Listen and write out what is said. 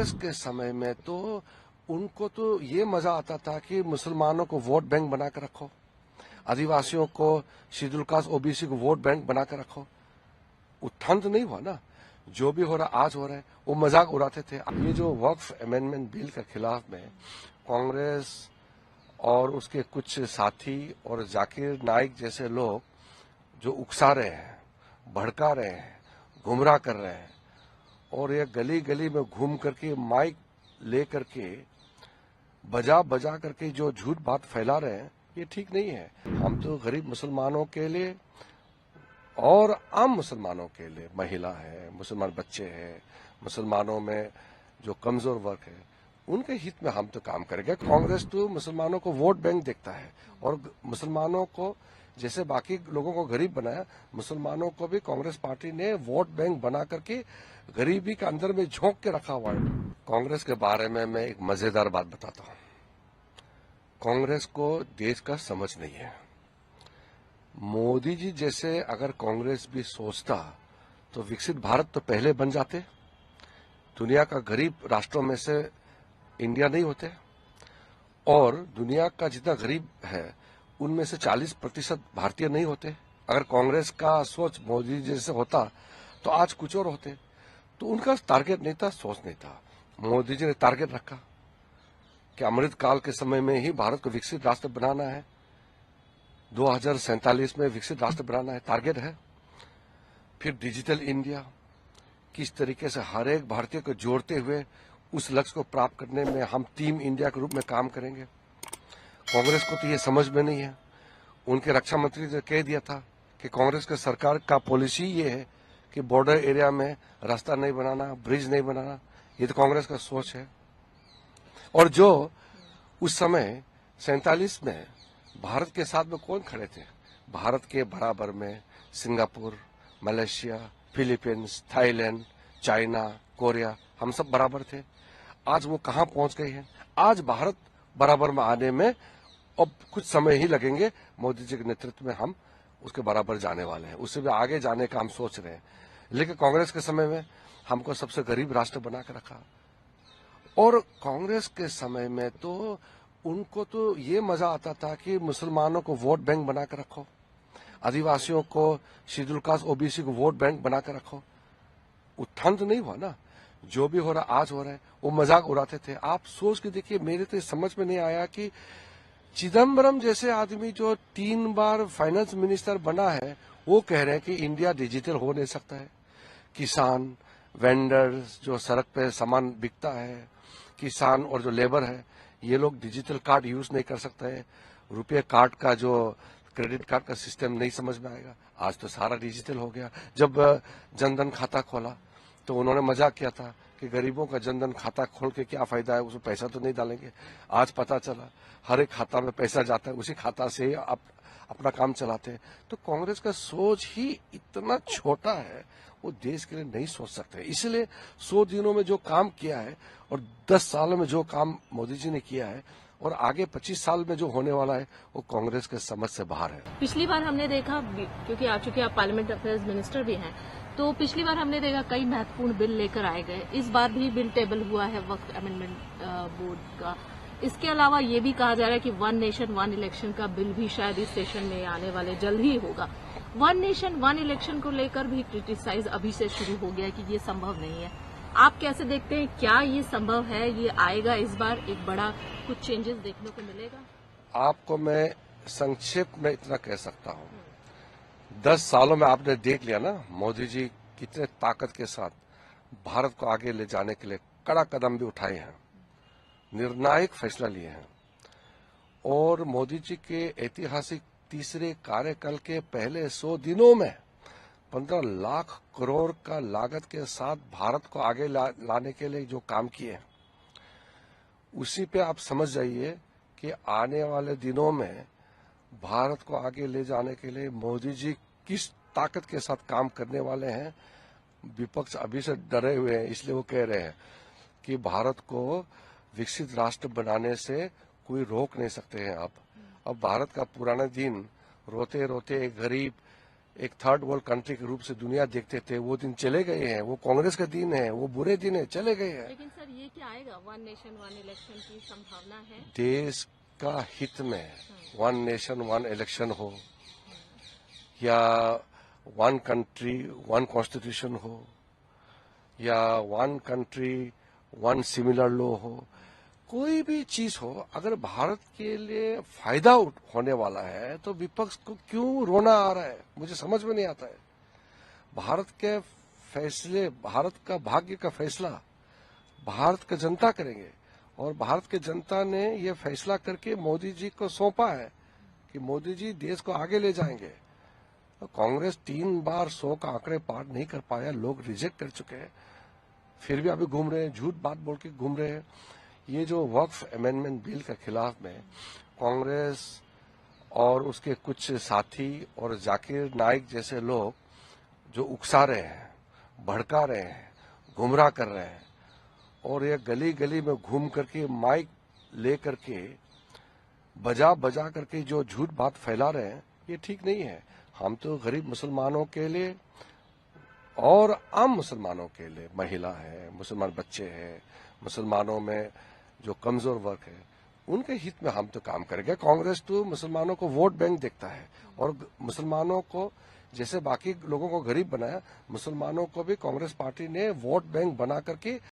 कांग्रेस के समय में तो उनको तो ये मजा आता था कि मुसलमानों को वोट बैंक बनाकर रखो, आदिवासियों को, शेड्यूल कास्ट ओबीसी को वोट बैंक बनाकर रखो। उत्थान तो नहीं हुआ ना, जो भी हो रहा आज हो रहा है, वो मजाक उड़ाते थे। ये जो वक्फ अमेंडमेंट बिल के खिलाफ में कांग्रेस और उसके कुछ साथी और जाकिर नाइक जैसे लोग जो उकसा रहे हैं, भड़का रहे हैं, गुमराह कर रहे हैं, और ये गली गली में घूम करके माइक ले करके बजा बजा करके जो झूठ बात फैला रहे हैं, ये ठीक नहीं है। हम तो गरीब मुसलमानों के लिए और आम मुसलमानों के लिए, महिला है, मुसलमान बच्चे हैं, मुसलमानों में जो कमजोर वर्ग है, उनके हित में हम तो काम करेंगे। कांग्रेस तो मुसलमानों को वोट बैंक देखता है और मुसलमानों को जैसे बाकी लोगों को गरीब बनाया, मुसलमानों को भी कांग्रेस पार्टी ने वोट बैंक बना करके गरीबी के अंदर में झोंक के रखा हुआ है। कांग्रेस के बारे में मैं एक मजेदार बात बताता हूं। कांग्रेस को देश का समझ नहीं है। मोदी जी जैसे अगर कांग्रेस भी सोचता तो विकसित भारत तो पहले बन जाते। दुनिया का गरीब राष्ट्रों में से इंडिया नहीं होते, और दुनिया का जितना गरीब है उनमें से 40% भारतीय नहीं होते। अगर कांग्रेस का सोच मोदी जी जैसे होता तो आज कुछ और होते। तो उनका टारगेट नहीं था, सोच नहीं था। मोदी जी ने टारगेट रखा कि अमृत काल के समय में ही भारत को विकसित राष्ट्र बनाना है, 2047 में विकसित राष्ट्र बनाना है, टारगेट है। फिर डिजिटल इंडिया, किस तरीके से हर एक भारतीय को जोड़ते हुए उस लक्ष्य को प्राप्त करने में हम टीम इंडिया के रूप में काम करेंगे। कांग्रेस को तो ये समझ में नहीं है। उनके रक्षा मंत्री ने कह दिया था कि कांग्रेस की सरकार का पॉलिसी ये है कि बॉर्डर एरिया में रास्ता नहीं बनाना, ब्रिज नहीं बनाना। ये तो कांग्रेस का सोच है। और जो उस समय 47 में भारत के साथ में कौन खड़े थे? भारत के बराबर में Singapore, Malaysia, Philippines, Thailand, China, Korea, हम सब बराबर थे। आज वो कहां पहुंच गए हैं? आज भारत बराबर में आने में अब कुछ समय ही लगेंगे। मोदी जी के नेतृत्व में हम उसके बराबर जाने वाले हैं, उससे भी आगे जाने का हम सोच रहे हैं। लेकिन कांग्रेस के समय में हमको सबसे गरीब राष्ट्र बना के रखा। और कांग्रेस के समय में तो उनको तो ये मजा आता था कि मुसलमानों को वोट बैंक बना कर रखो, आदिवासियों को, शेड्यूल कास्ट ओबीसी को वोट बैंक बना कर रखो। उत्थान तो नहीं हुआ ना, जो भी हो रहा आज हो रहा है, वो मजाक उड़ाते थे। आप सोच के देखिए, मेरे तो समझ में नहीं आया कि चिदम्बरम जैसे आदमी जो 3 बार फाइनेंस मिनिस्टर बना है, वो कह रहे हैं कि इंडिया डिजिटल हो नहीं सकता है। किसान, वेंडर्स जो सड़क पे सामान बिकता है, किसान और जो लेबर है, ये लोग डिजिटल कार्ड यूज नहीं कर सकते हैं। रुपये कार्ड का जो क्रेडिट कार्ड का सिस्टम नहीं समझ में आएगा। आज तो सारा डिजिटल हो गया। जब जनधन खाता खोला तो उन्होंने मजाक किया था कि गरीबों का जनधन खाता खोल के क्या फायदा है, उसमें पैसा तो नहीं डालेंगे। आज पता चला हर एक खाता में पैसा जाता है, उसी खाता से ही आप अपना काम चलाते हैं। तो कांग्रेस का सोच ही इतना छोटा है, वो देश के लिए नहीं सोच सकते। इसलिए 100 दिनों में जो काम किया है और 10 सालों में जो काम मोदी जी ने किया है और आगे 25 साल में जो होने वाला है, वो कांग्रेस के समझ से बाहर है। पिछली बार हमने देखा, क्योंकि आ चुके आप पार्लियामेंट अफेयर्स मिनिस्टर भी हैं, तो पिछली बार हमने देखा कई महत्वपूर्ण बिल लेकर आए गए। इस बार भी बिल टेबल हुआ है वक्त अमेंडमेंट बोर्ड का। इसके अलावा ये भी कहा जा रहा है कि 1 नेशन 1 इलेक्शन का बिल भी शायद इस सेशन में आने वाले जल्द ही होगा। 1 नेशन 1 इलेक्शन को लेकर भी क्रिटिसाइज अभी से शुरू हो गया कि ये संभव नहीं है। आप कैसे देखते हैं, क्या ये संभव है, ये आएगा इस बार, एक बड़ा कुछ चेंजेस देखने को मिलेगा? आपको मैं संक्षिप्त में इतना कह सकता हूँ, 10 सालों में आपने देख लिया ना मोदी जी कितने ताकत के साथ भारत को आगे ले जाने के लिए कड़ा कदम भी उठाए हैं, निर्णायक फैसला लिए हैं। और मोदी जी के ऐतिहासिक तीसरे कार्यकाल के पहले 100 दिनों में 15 लाख करोड़ का लागत के साथ भारत को आगे लाने के लिए जो काम किए हैं, उसी पे आप समझ जाइए कि आने वाले दिनों में भारत को आगे ले जाने के लिए मोदी जी किस ताकत के साथ काम करने वाले हैं। विपक्ष अभी से डरे हुए हैं, इसलिए वो कह रहे हैं कि भारत को विकसित राष्ट्र बनाने से कोई रोक नहीं सकते हैं आप। अब भारत का पुराना दिन रोते रोते एक गरीब एक थर्ड वर्ल्ड कंट्री के रूप से दुनिया देखते थे, वो दिन चले गए हैं। वो कांग्रेस का दिन है, वो बुरे दिन है, चले गए हैं। लेकिन सर ये क्या आएगा, वन नेशन वन इलेक्शन की संभावना है? देश का हित में वन नेशन वन इलेक्शन हो या वन कंट्री वन कॉन्स्टिट्यूशन हो या one country one similar law हो, कोई भी चीज हो, अगर भारत के लिए फायदा होने वाला है तो विपक्ष को क्यों रोना आ रहा है, मुझे समझ में नहीं आता है। भारत के फैसले, भारत का भाग्य का फैसला भारत की जनता करेंगे और भारत की जनता ने यह फैसला करके मोदी जी को सौंपा है कि मोदी जी देश को आगे ले जाएंगे। कांग्रेस 3 बार 100 का आंकड़े पार नहीं कर पाया, लोग रिजेक्ट कर चुके हैं, फिर भी अभी घूम रहे हैं, झूठ बात बोल के घूम रहे हैं। ये जो वक्फ अमेंडमेंट बिल के खिलाफ में कांग्रेस और उसके कुछ साथी और जाकिर नाइक जैसे लोग जो उकसा रहे हैं, भड़का रहे हैं, गुमराह कर रहे हैं और ये गली गली में घूम करके माइक ले करके बजा बजा करके जो झूठ बात फैला रहे हैं, ये ठीक नहीं है। हम तो गरीब मुसलमानों के लिए और आम मुसलमानों के लिए, महिला है, मुसलमान बच्चे हैं, मुसलमानों में जो कमजोर वर्ग है, उनके हित में हम तो काम करेंगे। कांग्रेस तो मुसलमानों को वोट बैंक देखता है और मुसलमानों को जैसे बाकी लोगों को गरीब बनाया, मुसलमानों को भी कांग्रेस पार्टी ने वोट बैंक बना करके